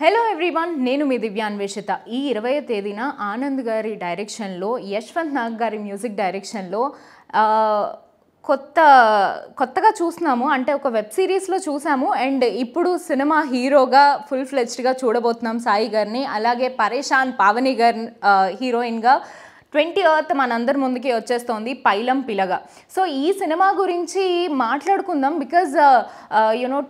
Hello everyone, నేను మీ దివ్యాన్వేషిత. ఈ 20వ తేదీన ఆనంద్ గారి డైరెక్షన్లో, యశ్వంత్ నాగ్ గారి మ్యూజిక్ డైరెక్షన్లో కొత్తగా చూస్తున్నాము. అంటే ఒక వెబ్ సిరీస్లో చూసాము అండ్ ఇప్పుడు సినిమా హీరోగా ఫుల్ ఫ్లెడ్జ్డ్గా చూడబోతున్నాం సాయి గారిని. అలాగే పరేషాన్ పావని గారి హీరోయిన్గా 20th మనందరి ముందుకి వచ్చేస్తోంది పైలం పిలగా. సో ఈ సినిమా గురించి మాట్లాడుకుందాం బికాజ్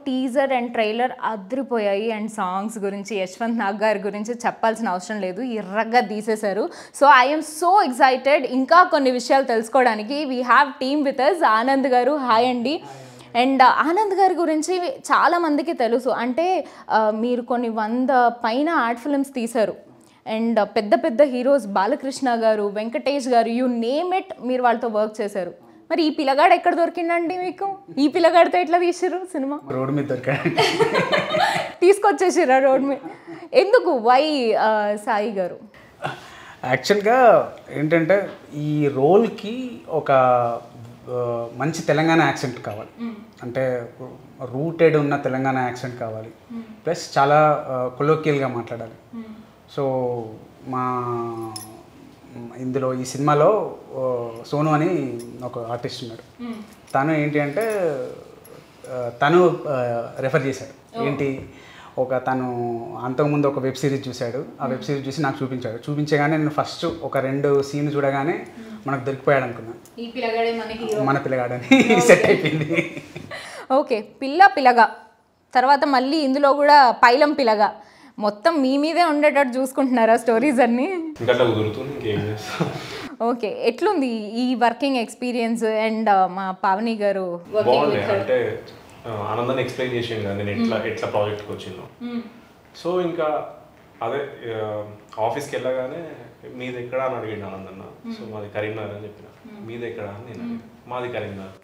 టీజర్ అండ్ ట్రైలర్ అదిరిపోయాయి. అండ్ సాంగ్స్ గురించి యశ్వంత్ నాగ్ గారి గురించి చెప్పాల్సిన అవసరం లేదు, ఎర్రగా తీసేశారు. సో ఐఎమ్ సో ఎక్సైటెడ్ ఇంకా కొన్ని విషయాలు తెలుసుకోవడానికి. We have team with us. Anand గారు, హాయ్ అండి. అండ్ ఆనంద్ గారి గురించి చాలామందికి తెలుసు, అంటే మీరు కొన్ని 100 పైన యాడ్ ఫిల్మ్స్ తీశారు అండ్ పెద్ద పెద్ద హీరోస్ బాలకృష్ణ గారు, వెంకటేష్ గారు, యూ నేమ్ ఇట్, మీరు వాళ్ళతో వర్క్ చేశారు. మరి ఈ పిల్లగాడు ఎక్కడ దొరికిందండి మీకు? ఈ పిల్లగాడితో ఎట్లా తీసిర్రు సినిమా? రోడ్ మీద దొరికాడు, తీసుకొచ్చేసిర్రా రోడ్ మీద? ఎందుకు, వై సాయి గారు? యాక్చువల్గా ఏంటంటే ఈ రోల్కి ఒక మంచి తెలంగాణ యాక్సెంట్ కావాలి, అంటే రూటెడ్ ఉన్న తెలంగాణ యాక్సెంట్ కావాలి, ప్లస్ చాలా కొలోకియల్గా మాట్లాడాలి. సో ఇందులో ఈ సినిమాలో సోను అని ఒక ఆర్టిస్ట్ ఉన్నాడు. తను ఏంటి అంటే తను రెఫర్ చేశాడు. ఏంటి, తను అంతకుముందు ఒక వెబ్ సిరీస్ చూశాడు. ఆ వెబ్ సిరీస్ చూసి నాకు చూపించగానే నేను ఫస్ట్ ఒక 2 సీన్లు చూడగానే మనకు దొరికిపోయాడు అనుకున్నాను, మన పిల్లగాడని సెట్ అయిపోయింది. ఓకే, పిల్లగా తర్వాత మళ్ళీ ఇందులో కూడా పైలం పిల్లగా మొత్తం మీ మీదే ఉండేటట్టు చూసుకుంటున్నారా స్టోరీస్ అన్ని? ఓకే, ఎట్లుంది ఈ వర్కింగ్ ఎక్స్పీరియన్స్? అండ్ మా పావని గారు అంటే ఆనందాన్ని ఎక్స్ప్లెయిన్ చేసింది కదా నేను ఎట్లా ప్రాజెక్ట్కి వచ్చిందో. సో ఇంకా అదే ఆఫీస్కి వెళ్ళగానే మీది ఎక్కడ అని అడిగాడు ఆనందన్న. సో మాది కరీంనగర్ అని చెప్పిన. మీది ఎక్కడ అని నేను అడిగాను. మాది కరీంనగర్.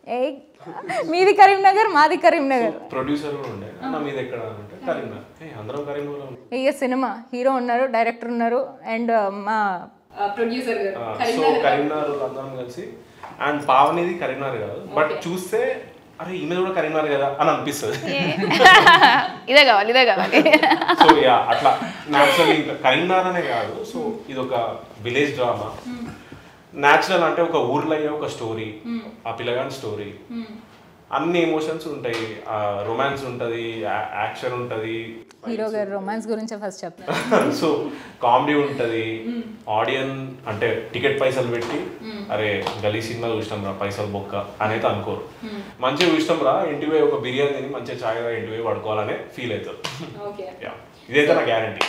మీది కరీంనగర్, మాది కరీంనగర్. ప్రొడ్యూసర్ కూడా ఉండే, నా మీది ఎక్కడ అంటే కరీంనగర్. అందరం కరీంనగర్. ఇక సినిమా హీరో ఉన్నారు, డైరెక్టర్ ఉన్నారు అండ్ మా ప్రొడ్యూసర్ గారు. సో కరీంనగర్ అందరం కలిసి. అండ్ పావనిది కరీంనగర్ కాదు, బట్ చూస్తే అరే ఈమె కూడా కరీంనగర్ కదా అని అనిపిస్తుంది. ఇదే కావాలి. సో అట్లా న్యాచురల్ ఇంకా కరీంనగర్ అనే కాదు. సో ఇది ఒక విలేజ్ డ్రామా. న్యాచురల్ అంటే ఒక ఊర్లో అయ్యే ఒక స్టోరీ, ఆ పిల్లగాని స్టోరీ. అన్ని ఎమోషన్స్ ఉంటాయి, రొమాన్స్ ఉంటుంది, యాక్షన్ ఉంటుంది. హీరో గారు రొమాన్స్ గురించి ఫస్ట్ చెప్తారు. సో కామెడీ ఉంటుంది. ఆడియన్ అంటే టికెట్ పైసలు పెట్టి అరే గలీ సినిమా చూసినాం రా, పైసలు బొక్క అనేది అనుకోరు. మంచిగా చూసినాం రా, ఇంటికి పోయి ఒక బిర్యానీ తిని మంచిగా ఛాయ్ ఇంటికి పోయి పడుకోవాలనే ఫీల్ అవుతారు. ఇదైతే నా గ్యారంటీ.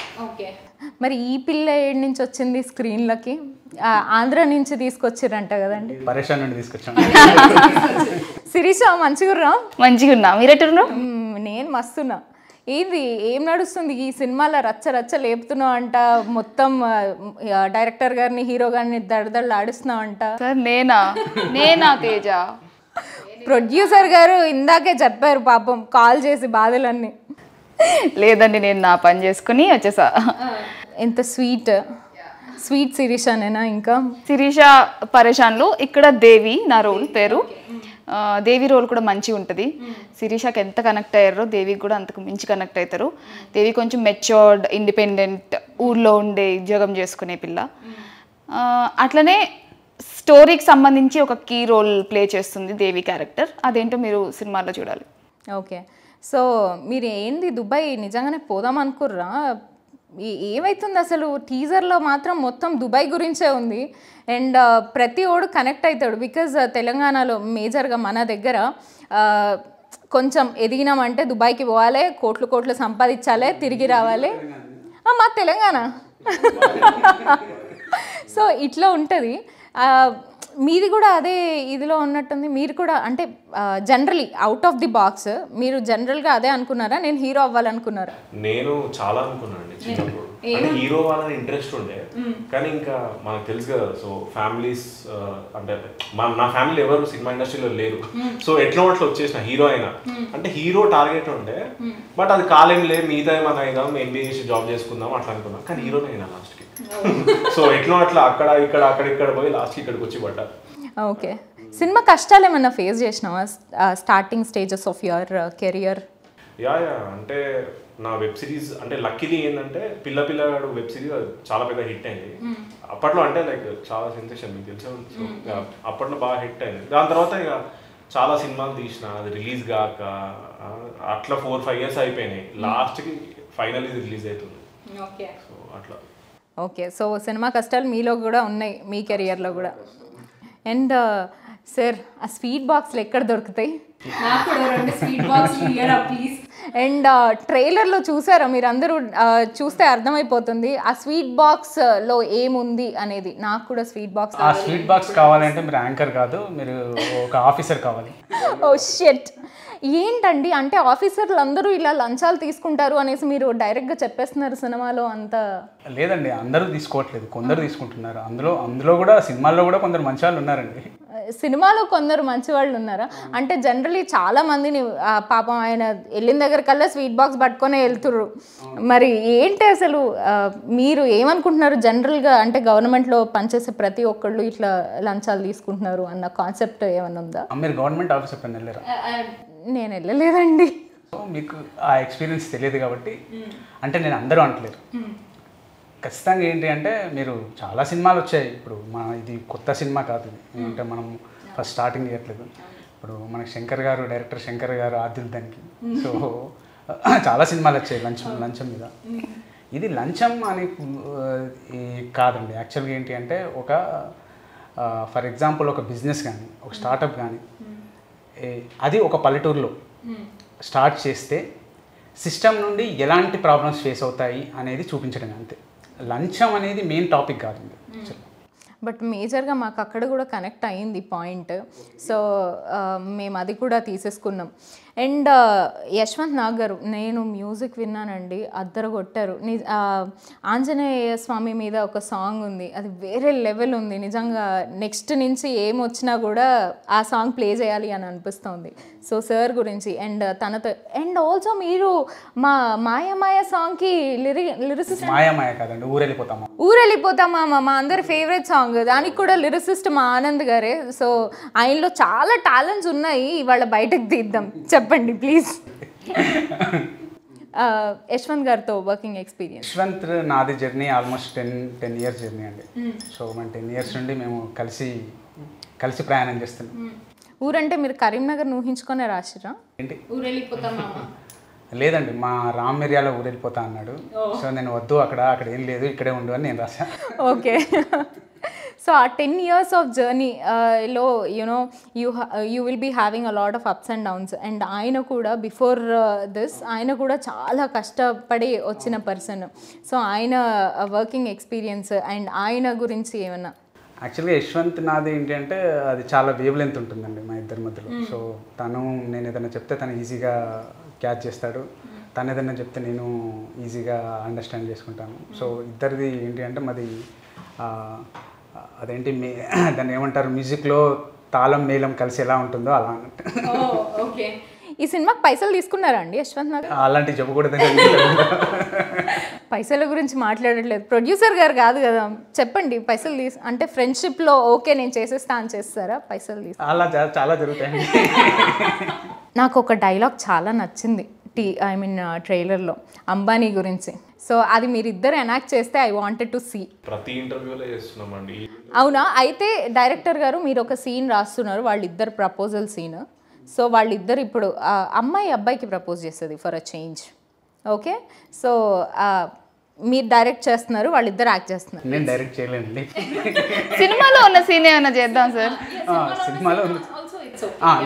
మరి ఈ పిల్ల ఏడు నుంచి వచ్చింది స్క్రీన్లకి? ఆంధ్ర నుంచి తీసుకొచ్చిరంట కదండి? పరేషాన్ నుండి తీసుకొచ్చాను. శిరీష మంచిగుర్రా? మంచిగున్నా, మీరెట్టున్నా? నేను మస్తున్నా. ఏం నడుస్తుంది ఈ సినిమాలో? రచ్చ లేపుతున్నావు అంట, మొత్తం డైరెక్టర్ గారిని హీరో గారిని దడదళ్ళు ఆడిస్తున్నావు అంట. సార్ నేనా తేజ? ప్రొడ్యూసర్ గారు ఇందాకే చెప్పారు పాపం కాల్ చేసి బాధలన్నీ. లేదండి, నేను నా పని చేసుకుని వచ్చేసా. ఎంత స్వీట్ శిరీషనేనా? ఇంకా శిరీష పరేషాన్లో ఇక్కడ దేవి నా రోల్ పేరు. దేవి రోల్ కూడా మంచిగా ఉంటుంది. శిరీషకి ఎంత కనెక్ట్ అయ్యారో దేవికి కూడా అంతకు మించి కనెక్ట్ అవుతారు. దేవి కొంచెం మెచ్యూర్డ్, ఇండిపెండెంట్, ఊర్లో ఉండే ఉద్యోగం చేసుకునే పిల్ల. అట్లనే స్టోరీకి సంబంధించి ఒక కీ రోల్ ప్లే చేస్తుంది దేవి క్యారెక్టర్. అదేంటో మీరు సినిమాలో చూడాలి. ఓకే, సో మీరు ఏంది దుబాయ్ నిజంగానే పోదాం అనుకుర్రా? ఏమవుతుంది అసలు? టీజర్లో మాత్రం మొత్తం దుబాయ్ గురించే ఉంది అండ్ ప్రతి ఓడు కనెక్ట్ అవుతాడు. బికాజ్ తెలంగాణలో మేజర్గా మన దగ్గర కొంచెం ఎదిగినామంటే దుబాయ్కి పోవాలి, కోట్లు సంపాదించాలి, తిరిగి రావాలి. మా తెలంగాణ సో ఇట్లా ఉంటుంది. మీది కూడా అదే ఇదిలో ఉన్నట్టుంది. మీరు కూడా అంటే generally out of the box మీరు జనరల్గా అదే అనుకున్నారా? నేను హీరో అవ్వాలనుకున్నారా? నేను చాలా అనుకున్నాను అండి చిన్నప్పుడు. అంటే హీరో అవ్వాలని ఇంట్రెస్ట్ ఉండే, కానీ ఇంకా మనకు తెలుసు కదా. సో ఫ్యామిలీస్ అంటే నా ఫ్యామిలీ ఎవరు సినిమా ఇండస్ట్రీలో లేరు. సో ఎట్లా వచ్చేసిన హీరో అయినా అంటే హీరో టార్గెట్ ఉండే, బట్ అది కాలేం లేదు, మిగతా ఏమైనా అయిదాం, ఎంబీఏ చేసి జాబ్ చేసుకుందాం అట్లా అనుకున్నాం. కానీ హీరోనే అయినా లాస్ట్కి. సో అట్లా అక్కడ పోయి లాస్ట్కి ఇక్కడికి వచ్చి పడ్డా. ఓకే, సినిమా కష్టాలు ఏమన్నా ఫేస్ చేసినావా starting stages of your career? Yeah అంటే నా వెబ్ సిరీస్ అంటే లక్కీలీ ఏంటంటే పిల్లగాడు వెబ్ సిరీస్ చాలా పెద్ద హిట్ అయింది అప్పట్లో. అంటే లైక్ చాలా సెన్సేషన్ మీకు తెలుసు. సో అప్పట్లో బాగా హిట్ అయింది. దాని తర్వాత ఇక చాలా సినిమాలు తీసిన, అది రిలీజ్ కాక అట్లా 4-5 years అయిపోయినాయి. లాస్ట్కి ఫైనల్ ఇది రిలీజ్ అవుతుంది. సో అట్లా. ఓకే, సో సినిమా కష్టాలు మీలో కూడా ఉన్నాయి, మీ కెరియర్లో కూడా. అండ్ సార్, ఆ స్వీట్ బాక్స్లు ఎక్కడ దొరుకుతాయి? నాకు కూడా 2 స్వీట్ బాక్స్లు ఇయ్యరా ప్లీజ్. అండ్ ట్రైలర్లో చూసారా మీరు అందరూ? చూస్తే అర్థమైపోతుంది ఆ స్వీట్ బాక్స్లో ఏముంది అనేది. నాకు కూడా స్వీట్ బాక్స్. ఆ స్వీట్ బాక్స్ కావాలంటే మీరు యాంకర్ కాదు, మీరు ఒక ఆఫీసర్ కావాలి. ఓ షిట్, ఏంటండి అంటే ఆఫీసర్లు అందరూ ఇలా లంచాలు తీసుకుంటారు అనేసి మీరు డైరెక్ట్గా చెప్పేస్తున్నారు సినిమాలో అంతా? లేదండి, అందరూ తీసుకోవట్లేదు, కొందరు తీసుకుంటున్నారు. అందులో కూడా సినిమాల్లో కూడా కొందరు మంచి వాళ్ళు ఉన్నారండి. సినిమాలో కొందరు మంచి వాళ్ళు ఉన్నారా? అంటే జనరలీ చాలా మందిని పాపం ఆయన వెళ్ళిన దగ్గర కల్లా స్వీట్ బాక్స్ పట్టుకొనే వెళ్తుర్రు. మరి ఏంటి అసలు మీరు ఏమనుకుంటున్నారు జనరల్గా? అంటే గవర్నమెంట్లో పనిచేసే ప్రతి ఒక్కళ్ళు ఇట్లా లంచాలు తీసుకుంటున్నారు అన్న కాన్సెప్ట్ ఏమైనా ఉందా? మీరు గవర్నమెంట్ ఆఫీస్ ఎప్పుడైనా వెళ్ళారా? నేను వెళ్ళలేదండి. సో మీకు ఆ ఎక్స్పీరియన్స్ తెలియదు కాబట్టి, అంటే నేను అందరూ అంటలేరు. ఖచ్చితంగా ఏంటి అంటే మీరు చాలా సినిమాలు వచ్చాయి. ఇప్పుడు ఇది కొత్త సినిమా కాదు, అంటే మనం ఫస్ట్ స్టార్టింగ్ చేయట్లేదు. ఇప్పుడు మనకి డైరెక్టర్ శంకర్ గారు ఆదిల్ దానికి. సో చాలా సినిమాలు వచ్చాయి లంచం మీద. ఇది లంచం అని కాదండి. యాక్చువల్గా ఏంటి అంటే ఫర్ ఎగ్జాంపుల్ ఒక బిజినెస్ కానీ, ఒక స్టార్టప్ కానీ, అది ఒక పల్లెటూరులో స్టార్ట్ చేస్తే సిస్టమ్ నుండి ఎలాంటి ప్రాబ్లమ్స్ ఫేస్ అవుతాయి అనేది చూపించడం అంతే. లంచం అనేది మెయిన్ టాపిక్ కాదు. బట్ మేజర్గా మాకు అక్కడ కూడా కనెక్ట్ అయ్యింది పాయింట్. సో మేము అది కూడా తీసేసుకున్నాం. అండ్ యశ్వంత్ నాగ్ గారు, నేను మ్యూజిక్ విన్నానండి, అద్దరు కొట్టారు. ఆంజనేయ స్వామి మీద ఒక సాంగ్ ఉంది, అది వేరే లెవెల్ ఉంది నిజంగా. నెక్స్ట్ నుంచి ఏమొచ్చినా కూడా ఆ సాంగ్ ప్లే చేయాలి అని అనిపిస్తుంది. సో సార్ గురించి అండ్ తనతో, అండ్ ఆల్సో మీరు మా మాయ సాంగ్కి లిరిసిస్ట్. మాయ కాదండి, ఊరెళ్ళిపోతామా మా అందరి ఫేవరెట్ సాంగ్. దానికి కూడా లిరిసిస్ట్ మా ఆనంద్ గారే. సో ఆయనలో చాలా టాలెంట్స్ ఉన్నాయి, ఇవాళ బయటకు తీద్దాం. చెప్పండి ప్లీజ్. యశ్వంత్ గారితో వర్కింగ్ ఎక్స్పీరియన్స్. యశ్వంత్ నాది జర్నీ ఆల్మోస్ట్ 10 years జర్నీ అండి. సో మన 10 years నుండి మేము కలిసి ప్రయాణం చేస్తున్నాం. ఊరంటే మీరు కరీంనగర్ ఊహించుకొనే రాసిరా ఏంటి? ఊరెళ్ళిపోతామా? లేదండి, మా రామ్ ఏరియాలో ఊరెళ్ళిపోతా అన్నాడు. సో నేను వద్దు, అక్కడ ఏం లేదు, ఇక్కడే ఉండు అని నేను రాశాను. ఓకే. సో ఆ 10 years ఆఫ్ జర్నీలో you will be having a lot of ups and downs. And ఆయన కూడా బిఫోర్ దిస్ ఆయన కూడా చాలా కష్టపడి వచ్చిన పర్సన్. సో ఆయన వర్కింగ్ ఎక్స్పీరియన్స్ అండ్ ఆయన గురించి ఏమన్నా? యాక్చువల్గా యశ్వంత్ నాది ఏంటి అంటే అది చాలా వేవ్ లెంత్ ఉంటుందండి మా ఇద్దరి మధ్యలో. సో నేను ఏదైనా చెప్తే తను ఈజీగా క్యాచ్ చేస్తాడు, తను ఏదైనా చెప్తే నేను ఈజీగా అండర్స్టాండ్ చేసుకుంటాను. సో ఇద్దరిది ఏంటి అంటే మాది అదేంటి దాన్ని ఏమంటారు, మ్యూజిక్లో తాళం మేళం కలిసి ఎలా ఉంటుందో అలా అన్నట్టు. ఓకే. ఈ సినిమాకి పైసలు తీసుకున్నారా అండి యశ్వంత్ నాగ్? అలాంటివి చెప్పకూడదు. పైసల గురించి మాట్లాడట్లేదు, ప్రొడ్యూసర్ గారు కాదు కదా. చెప్పండి, పైసలు అంటే ఫ్రెండ్షిప్లో ఓకే నేను చేసేస్తా అని చేస్తారా? పైసలు అలా చాలా జరుగుతాయండి. నాకు ఒక డైలాగ్ చాలా నచ్చింది ట్రైలర్లో అంబానీ గురించి. సో అది మీరిద్దరు ఎనాక్ట్ చేస్తే ఐ వాంటెడ్ టు సీ. ప్రతి ఇంటర్వ్యూలో చేస్తున్నామండి. అవునా? అయితే డైరెక్టర్ గారు మీరు ఒక సీన్ రాస్తున్నారు, వాళ్ళిద్దరు ప్రపోజల్ సీన్. సో వాళ్ళిద్దరు ఇప్పుడు అమ్మాయి అబ్బాయికి ప్రపోజ్ చేస్తుంది for a change. Okay, so మీరు డైరెక్ట్ చేస్తున్నారు, వాళ్ళిద్దరు యాక్ట్ చేస్తున్నారు. నేను డైరెక్ట్ చేయలేనండి. సినిమాలో ఉన్న సీన్ ఏమైనా చేద్దాం సార్? సినిమాలో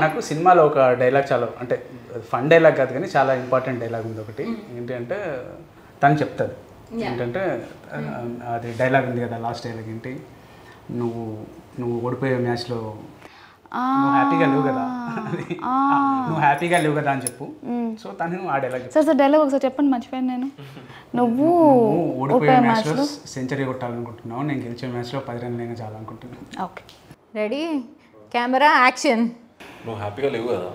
నాకు సినిమాలో ఒక డైలాగ్ చాలా, అంటే ఫన్ డైలాగ్ కాదు కానీ చాలా ఇంపార్టెంట్ డైలాగ్ ఉంది ఒకటి. ఏంటంటే తను చెప్తుంది ఏంటంటే, అది డైలాగ్ ఉంది కదా, లాస్ట్ డైలాగ్ ఏంటి, నువ్వు ఓడిపోయే మ్యాచ్లో నువ్వు హ్యాపీగా లేవు కదా అని చెప్పు. సో తను ఆ డైలాగ్. సార్ డైలాగ్ ఒకసారి చెప్పండి, మర్చిపోయాను నేను. నువ్వు ఓడిపోయే మ్యాచ్లో సెంచరీ కొట్టాలనుకుంటున్నావు, నేను గెలిచే మ్యాచ్లో 10 runs అయినా చాలనుకుంటున్నాను. Okay, ready, camera, action. నువ్వు హ్యాపీగా లేవు కదా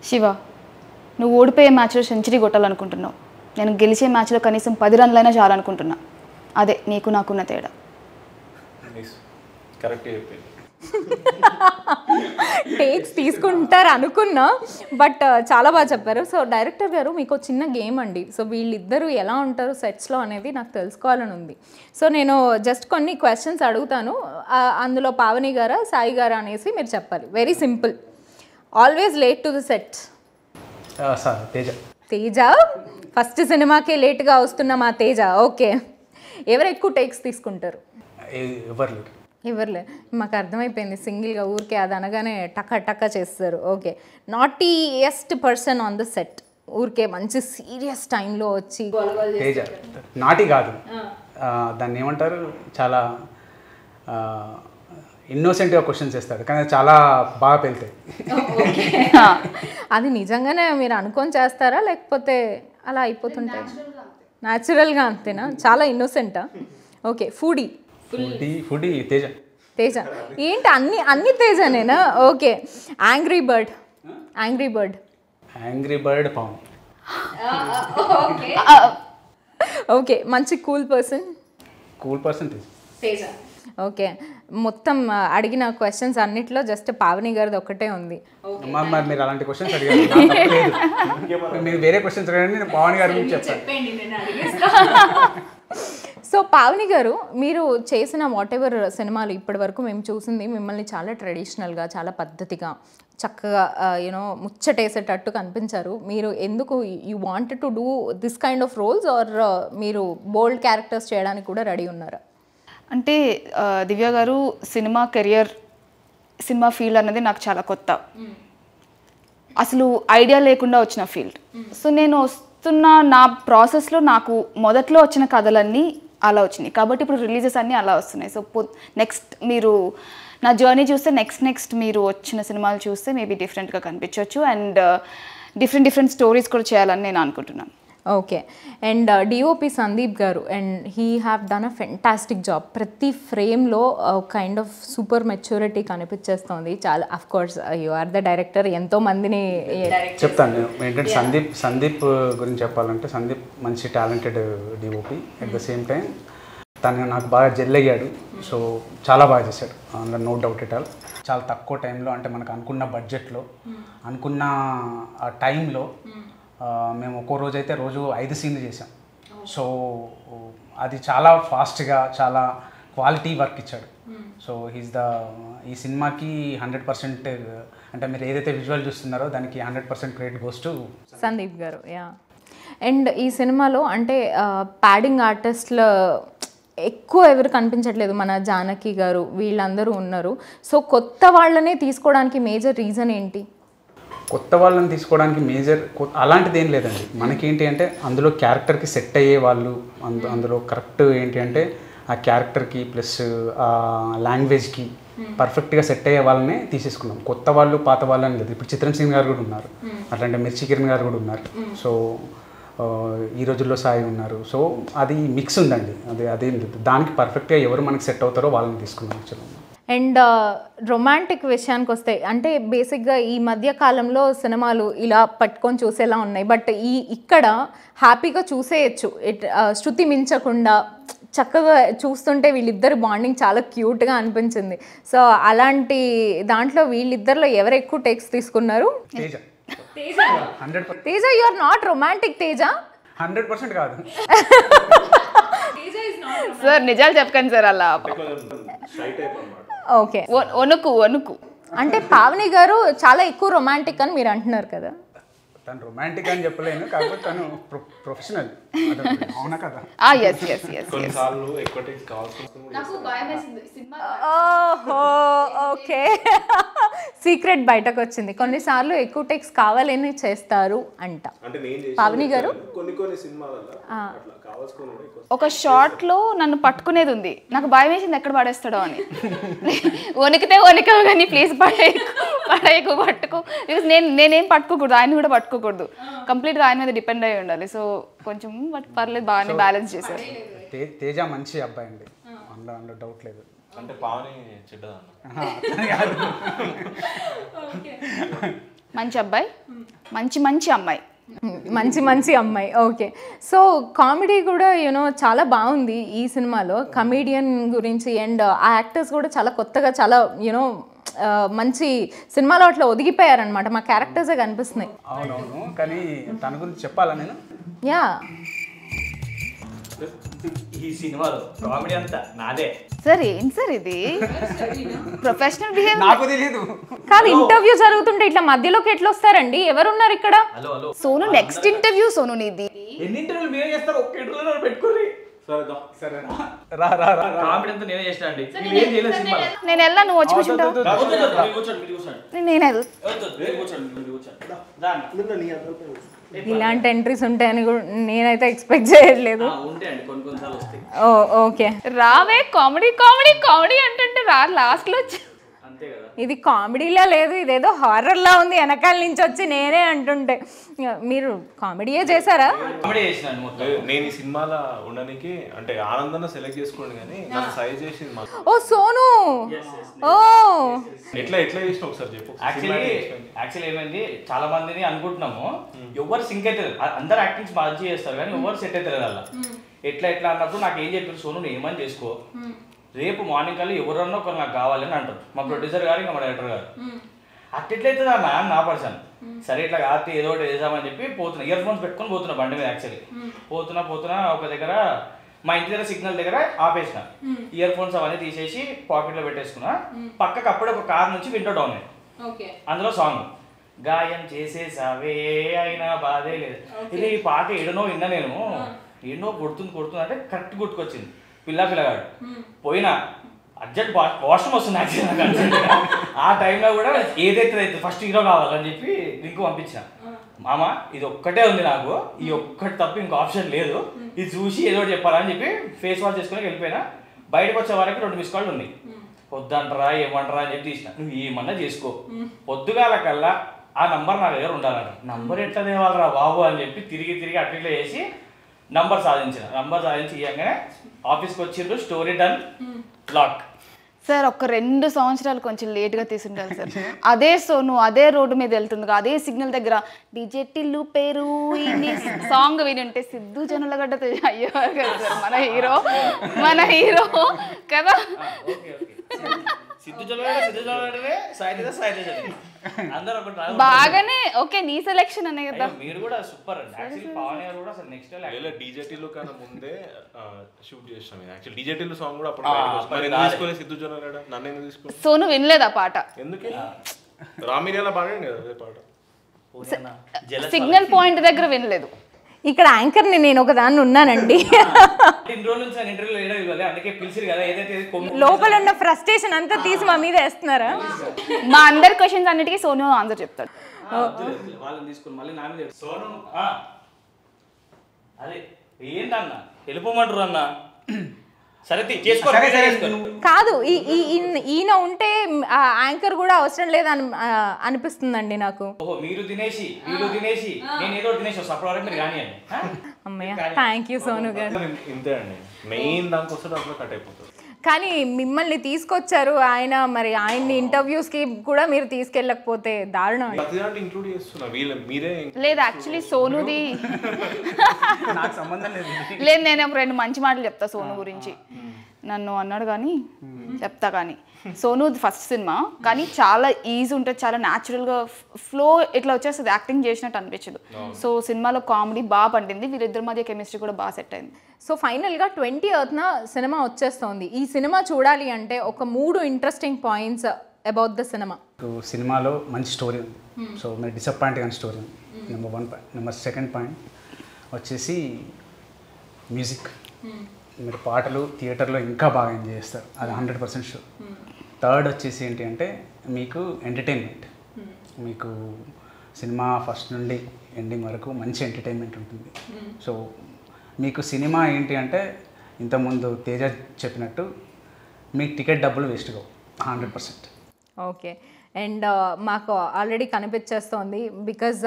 శివ, నువ్వు ఓడిపోయే మ్యాచ్లో సెంచరీ కొట్టాలనుకుంటున్నావు, నేను గెలిచే మ్యాచ్లో కనీసం 10 runs అయినా చాలనుకుంటున్నా. అదే నీకు నాకున్న తేడా. కరెక్ట్ చెప్పి. టేక్స్ తీసుకుంటారు అనుకున్నా, బట్ చాలా బాగా చెప్పారు. సో డైరెక్టర్ గారు మీకు చిన్న గేమ్ అండి. సో వీళ్ళిద్దరూ ఎలా ఉంటారు సెట్స్లో అనేది నాకు తెలుసుకోవాలని ఉంది. సో నేను జస్ట్ కొన్ని క్వశ్చన్స్ అడుగుతాను, అందులో పావని గారా సాయి గారా అనేసి మీరు చెప్పాలి. Very simple. Always late to the set? Sir Teja. Teja first సినిమాకే లేట్గా వస్తున్న మా తేజ. ఓకే. ఎవరు ఎక్కువ టేక్స్ తీసుకుంటారు? ఎవరు లేరు. ఎవరులే, మాకు అర్థమైపోయింది. సింగిల్గా ఊరికే అది అనగానే టక్క చేస్తారు. Okay. Naughtiest person on the set, ఊరికే మంచి సీరియస్ టైంలో వచ్చి తేజ. నాటి కాదు, దాన్ని ఏమంటారు, చాలా ఇన్నోసెంట్గా క్వశ్చన్స్ వేస్తాడు, కానీ చాలా బాగా పెళ్తాయి. అది నిజంగానే మీరు అనుకొని చేస్తారా లేకపోతే అలా అయిపోతుంటాయి? న్యాచురల్గా అంతేనా? చాలా ఇన్నోసెంటా? ఓకే. ఫుడీ తేజ. తేజ ఏంటి అన్ని తేజనేనా? Okay. Angry bird Pavan. Okay. మంచి కూల్ పర్సన్ తేజ. ఓకే. మొత్తం అడిగిన క్వశ్చన్స్ అన్నిట్లో జస్ట్ పావని గారిది ఒక్కటే ఉంది. మరి మీరు అలాంటి క్వశ్చన్స్ అడిగారు, మీరు వేరే క్వశ్చన్స్ అడగండి, నేను పవన్ గారి గురించి చెప్తాను. సో పావని గారు, మీరు చేసిన వాట్ ఎవర్ సినిమాలు ఇప్పటి వరకు మేము చూసింది మిమ్మల్ని చాలా ట్రెడిషనల్గా, చాలా పద్ధతిగా, చక్కగా యూనో ముచ్చటేసేటట్టు కనిపించారు. మీరు ఎందుకు you wanted to do this kind of roles, or మీరు బోల్డ్ క్యారెక్టర్స్ చేయడానికి కూడా రెడీ ఉన్నారా? అంటే దివ్య గారు, సినిమా కెరియర్, సినిమా ఫీల్డ్ అనేది నాకు చాలా కొత్త, అసలు ఐడియా లేకుండా వచ్చిన ఫీల్డ్. సో నేను వస్తున్న నా ప్రాసెస్లో నాకు మొదట్లో వచ్చిన కథలన్నీ అలా వచ్చినాయి, కాబట్టి ఇప్పుడు రిలీజెస్ అన్నీ అలా వస్తున్నాయి. సో నెక్స్ట్ మీరు నా జర్నీ చూస్తే నెక్స్ట్ మీరు వచ్చిన సినిమాలు చూస్తే మేబీ డిఫరెంట్గా కనిపించవచ్చు, అండ్ డిఫరెంట్ స్టోరీస్ కూడా చేయాలని నేను అనుకుంటున్నాను. ఓకే. అండ్ డిఓపి సందీప్ గారు, and he have done a fantastic job. ప్రతి ఫ్రేమ్లో కైండ్ ఆఫ్ సూపర్ మెచ్యూరిటీ కనిపించేస్తుంది. చాలా of course you are the director, ఎంతో మందిని చెప్తాను నేను. ఏంటంటే సందీప్ గురించి చెప్పాలంటే, సందీప్ మంచి talented DOP. At the same time తను నాకు బాగా జెల్ అయ్యాడు. సో చాలా బాగా చేశాడు, అందులో నో డౌట్ ఎట్ ఆల్. చాలా తక్కువ టైంలో, అంటే మనకు అనుకున్న బడ్జెట్లో, అనుకున్న టైంలో మేము ఒక్కో రోజు అయితే రోజు 5 సీన్లు చేసాం. సో అది చాలా ఫాస్ట్గా, చాలా క్వాలిటీ వర్క్ ఇచ్చాడు. సో ఈ సినిమాకి 100%, అంటే మీరు ఏదైతే విజువల్ చూస్తున్నారో దానికి 100% క్రెడిట్ గోస్ టు సందీప్ గారు. యా. అండ్ ఈ సినిమాలో అంటే ప్యాడింగ్ ఆర్టిస్ట్ల ఎక్కువ ఎవరు కనిపించట్లేదు. మన జానకి గారు వీళ్ళందరూ ఉన్నారు. సో కొత్త వాళ్ళనే తీసుకోవడానికి మేజర్ రీజన్ ఏంటి? కొత్త వాళ్ళని తీసుకోవడానికి మేజర్ అలాంటిది ఏం లేదండి. మనకేంటి అంటే అందులో క్యారెక్టర్కి సెట్ అయ్యే వాళ్ళు, అందులో కరెక్ట్ ఏంటి అంటే ఆ క్యారెక్టర్కి ప్లస్ ఆ లాంగ్వేజ్కి పర్ఫెక్ట్గా సెట్ అయ్యే వాళ్ళనే తీసేసుకున్నాం. కొత్త వాళ్ళు పాత వాళ్ళు అని లేదు. ఇప్పుడు చిత్రం సింగ్ గారు కూడా ఉన్నారు, అట్లాంటి మిర్చి కిరణ్ గారు కూడా ఉన్నారు. సో ఈ రోజుల్లో సాయి ఉన్నారు. సో అది మిక్స్ ఉందండి, అదేం లేదు. దానికి పర్ఫెక్ట్గా ఎవరు మనకి సెట్ అవుతారో వాళ్ళని తీసుకున్నాం యాక్చువల్గా. అండ్ రొమాంటిక్ విషయానికి వస్తే, అంటే బేసిక్గా ఈ మధ్య కాలంలో సినిమాలు ఇలా పట్టుకొని చూసేలా ఉన్నాయి, బట్ ఇక్కడ హ్యాపీగా చూసేయచ్చు, శృతి మించకుండా చక్కగా చూస్తుంటే వీళ్ళిద్దరు బాండింగ్ చాలా క్యూట్గా అనిపించింది. సో అలాంటి దాంట్లో వీళ్ళిద్దరిలో ఎవరు ఎక్కువ టేక్స్ తీసుకున్నారు? Teja. You are not romantic Teja. 100% కాదు సార్, నిజాలు చెప్పకండి సార్ అలా. ఓకే. వణుకు అంటే పావని గారు చాలా ఎక్కువ రొమాంటిక్ అని మీరు అంటున్నారు కదా? తను రొమాంటిక్ అని చెప్పలేను, కాకపోతే తను ప్రొఫెషనల్. అవునా కదా? ఓకే. సీక్రెట్ బయటకు వచ్చింది. కొన్నిసార్లు ఎక్కువ టెక్స్ కావాలని చేస్తారు అంట పావని గారు. ఒక షార్ట్ లో నన్ను పట్టుకునేది ఉంది, నాకు భయం వేసింది ఎక్కడ పడేస్తాడో అని. వణికావు కానీ ప్లీజ్ పడేయకు పట్టుకో. నేనేం పట్టుకోకూడదు, ఆయన కూడా పట్టుకోకూడదు, కంప్లీట్గా ఆయన మీద డిపెండ్ అయి ఉండాలి. సో కొంచెం పర్లేదు, బాగానే బ్యాలెన్స్ చేశారు. తేజ మంచి అబ్బాయి అండి, అందులో డౌట్ లేదు. అంటే పావని చెడ్డదా? మంచి అబ్బాయి, మంచి అమ్మాయి, మంచి మంచి అమ్మాయి. ఓకే, సో కామెడీ కూడా యూనో చాలా బాగుంది ఈ సినిమాలో, కమీడియన్ గురించి. అండ్ ఆ యాక్టర్స్ కూడా చాలా కొత్తగా, చాలా యూనో మంచి సినిమాలో అట్లా ఒదిగిపోయారనమాట. మా క్యారెక్టర్సే కనిపిస్తున్నాయి. అవునవును, కానీ తన గురించి చెప్పాలా నేను? యా, ఈ సినిమాలో కామెడీ అంతా నాదే. సార్ ఏం సార్ ఇది ప్రొఫెషనల్ బిహేవియర్? నాకు తెలియదు. కాదు, ఇంటర్వ్యూ జరుగుతుంటే ఇట్లా మధ్యలోకి ఎట్లా వస్తారండి? ఎవరున్నారు ఇక్కడ? Hello hello Sonu next interview Sonu నీది. ఎన్ని ఇంటర్వ్యూలు మీరే చేస్తారు? ఒక్క ఇంటర్వ్యూలో పెట్టుకోరి. సరేనా? రా రా రా. కామెడీ అంతా నేనే చేసిన అండి. ఏం చేయలేదు సినిమాలో. నేను వెళ్ళా, నువ్వు వచ్చి కూర్చుంటావు. నేను వెళ్ళు. ఇలాంటి ఎంట్రీస్ ఉంటాయని కూడా నేనైతే ఎక్స్పెక్ట్ చేయట్లేదు. ఉంటాయండి, కొన్ని కొన్నిసార్లు వస్తాయి. ఓకే, రావే కామెడీ కామెడీ కామెడీ అంటుంటే రా, లాస్ట్ లో వచ్చి. అంతే కదా. ఇది కామెడీలా లేదు, ఇదేదో హారర్లా ఉంది వెనకాల నుంచి వచ్చి నేనే అంటుంటే. మీరు కామెడీయే చేశారా? కామెడీ చేసినాను మొత్తం. నేను ఈ సినిమాలో ఉండడానికి అంటే ఆనందాన్ని సెలెక్ట్ చేసుకోండి కానీ నాకు సజెస్ట్ చేసింది మాకు. ఓ సోను, ఓ ఎట్లా చేసిన ఒకసారి చెప్పు. యాక్చువల్లీ ఏమైంది, చాలా మందిని అనుకుంటున్నాము ఎవరు సింక్ అవుతారు, అందరు యాక్టింగ్స్ మంచి చేస్తారు కానీ ఎవరు సెట్ అవుతారు అలా. ఎట్లా అన్నప్పుడు నాకు ఏం చెప్పారు, సోను నువ్వు ఏమని చేసుకో, రేపు మార్నింగ్ కల్లా ఎవరన్నా ఒకరు నాకు కావాలని అంటారు మా ప్రొడ్యూసర్ గారు, ఇంకా మా డైరెక్టర్ గారు. అట్లెట్లయితుంది అన్న నా పర్సన్. సరే ఇట్లా కాదు ఏదో ఒకటి వేసామని చెప్పి పోతున్నా, ఇయర్ ఫోన్స్ పెట్టుకొని పోతున్నా బండి మీద. యాక్చువల్లీ పోతున్నా ఒక దగ్గర మా ఇంటి దగ్గర సిగ్నల్ దగ్గర ఆపేసిన, ఇయర్ ఫోన్స్ అవన్నీ తీసేసి పాకెట్లో పెట్టేసుకున్నా. పక్కకు అప్పుడే ఒక కార్ నుంచి విండో డౌన్ అయ్యింది, అందులో సాంగ్ గాయం చేసేసావే అయినా బాధే లేదు. ఇది ఈ పాట ఏడనో విన్నా నేను, ఏడనో కొడుతుంది అంటే కరెక్ట్ గుర్తుకొచ్చింది. పిల్లగాడు పోయినా అర్జెంట్ వాష్రూమ్ వస్తుంది యాక్చువల్గా. ఆ టైంలో కూడా ఏదైతే ఫస్ట్ హీరో కావాలని చెప్పి లింక్ పంపించిన. మామ ఇది ఒక్కటే ఉంది నాకు, ఈ ఒక్కటి తప్ప ఇంకో ఆప్షన్ లేదు, ఇది చూసి ఏదో ఒకటి చెప్పాలని చెప్పి ఫేస్ వాష్ చేసుకుని వెళ్ళిపోయినా. బయటకు వచ్చే వరకు 2 మిస్ కాళ్ళు ఉన్నాయి. వద్దంటారా ఏమంటారా అని చెప్పి తీసిన. నువ్వు ఏమన్నా చేసుకో, పొద్దుగాల కల్లా ఆ నంబర్ నా దగ్గర ఉండాలంట. నంబర్ ఎట్లా తేవాలరా బాబు అని చెప్పి తిరిగి అట్లా చేసి నంబర్ సాధించి ఇవ్వగానే ఆఫీస్కి వచ్చిండ్రు. Story done, lock. సార్ ఒక 2 సంవత్సరాలు కొంచెం లేట్గా తీసుండాలి సార్. అదే సోను అదే రోడ్డు మీద వెళ్తుంది, అదే సిగ్నల్ దగ్గర డిజెటిల్లు పేరు సాంగ్ విని ఉంటే సిద్ధు జనులగడ్డతో అయ్యేవారు కదా సార్ మన హీరో కదా. బాగానే ఓకే, నీ సెలెక్షన్ అనే కదా. మీరు కూడా సూపర్ అండి. యాక్చువల్లీ పవన్ గారు కూడా అసలు నెక్స్ట్ లెవెల్. డీజేటీలో కన్నా ముందే షూట్ చేసాం. యాక్చువల్లీ డీజేటీలో సాంగ్ కూడా అప్పుడు సిద్ధు జనాలు నన్ను ఎందుకు తీసుకో. సోను వినలేదా పాట? ఎందుకే రామిరియాల పాడండి కదా అదే పాట. సిగ్నల్ పాయింట్ దగ్గర వినలేదు. ఇక్కడ యాంకర్ని నేను ఒక దాన్ని ఉన్నానండి. ఇన్ని రోజుల నుంచి నేను ఇంటర్వ్యూలో వేయడం ఇవ్వాలి, అందుకే పిలిచిరు కదా. ఏదైతే లోపల ఉన్న ఫ్రస్ట్రేషన్ అంతా తీసి మా మీద వేస్తున్నారా? మా అందరి క్వశ్చన్స్ అన్నిటికీ సోను ఆన్సర్ చెప్తాడు. వాళ్ళని తీసుకుని మళ్ళీ నా మీద సోను అదే ఏంటన్న వెళ్ళిపోమంటారు అన్న. సరే చేసుకో. కాదు, ఈయన ఉంటే యాంకర్ కూడా అవసరం లేదని అనిపిస్తుందండి నాకు. ఓహో మీరు తినేసి నేను ఏదో తినేసి వస్తాను, అప్పటి వరకు మీరు కానీ అని. అమ్మయ్య, థ్యాంక్ యూ సోను గారు. ఇంతే అండి, మెయిన్ దానికోసం దాంట్లో కట్ అయిపోతుంది. కానీ మిమ్మల్ని తీసుకొచ్చారు ఆయన, మరి ఆయన్ని ఇంటర్వ్యూస్కి కూడా మీరు తీసుకెళ్ళకపోతే దారుణం. ఇంక్లూడ్ చేస్తున్నా మీరే. లేదు యాక్చువల్లీ సోనుది నాకు సంబంధం లేదు. లేదు, నేను ఒక 2 మంచి మాటలు చెప్తా సోను గురించి. నన్ను అన్నాడు కానీ చెప్తా. కానీ సోను ఫస్ట్ సినిమా కానీ చాలా ఈజీ ఉంటుంది, చాలా న్యాచురల్గా ఫ్లో ఇట్లా వచ్చేస్తుంది, యాక్టింగ్ చేసినట్టు అనిపించదు. సో సినిమాలో కామెడీ బాగా పండింది, వీళ్ళిద్దరి మధ్య కెమిస్ట్రీ కూడా బాగా సెట్ అయింది. సో ఫైనల్గా 20th సినిమా వచ్చేస్తుంది. ఈ సినిమా చూడాలి అంటే ఒక 3 interesting points about the cinema. సినిమాలో మంచి స్టోరీ ఉంది, సో మీరు డిసప్పాయింట్ కానీ స్టోరీ ఉంది. Number 1 point. Number 2nd point వచ్చేసి మ్యూజిక్. మీరు పాటలు థియేటర్లో ఇంకా బాగా ఎంజాయ్ చేస్తారు, అది 100% షూర్. 3rd వచ్చేసి ఏంటి అంటే మీకు ఎంటర్టైన్మెంట్. మీకు సినిమా ఫస్ట్ నుండి ఎండింగ్ వరకు మంచి ఎంటర్టైన్మెంట్ ఉంటుంది. సో మీకు సినిమా ఏంటి అంటే ఇంతకుముందు తేజ చెప్పినట్టు మీ టికెట్ డబ్బులు వేస్ట్ కావు 100%. ఓకే, అండ్ మాకు ఆల్రెడీ కనిపించేస్తోంది బికాజ్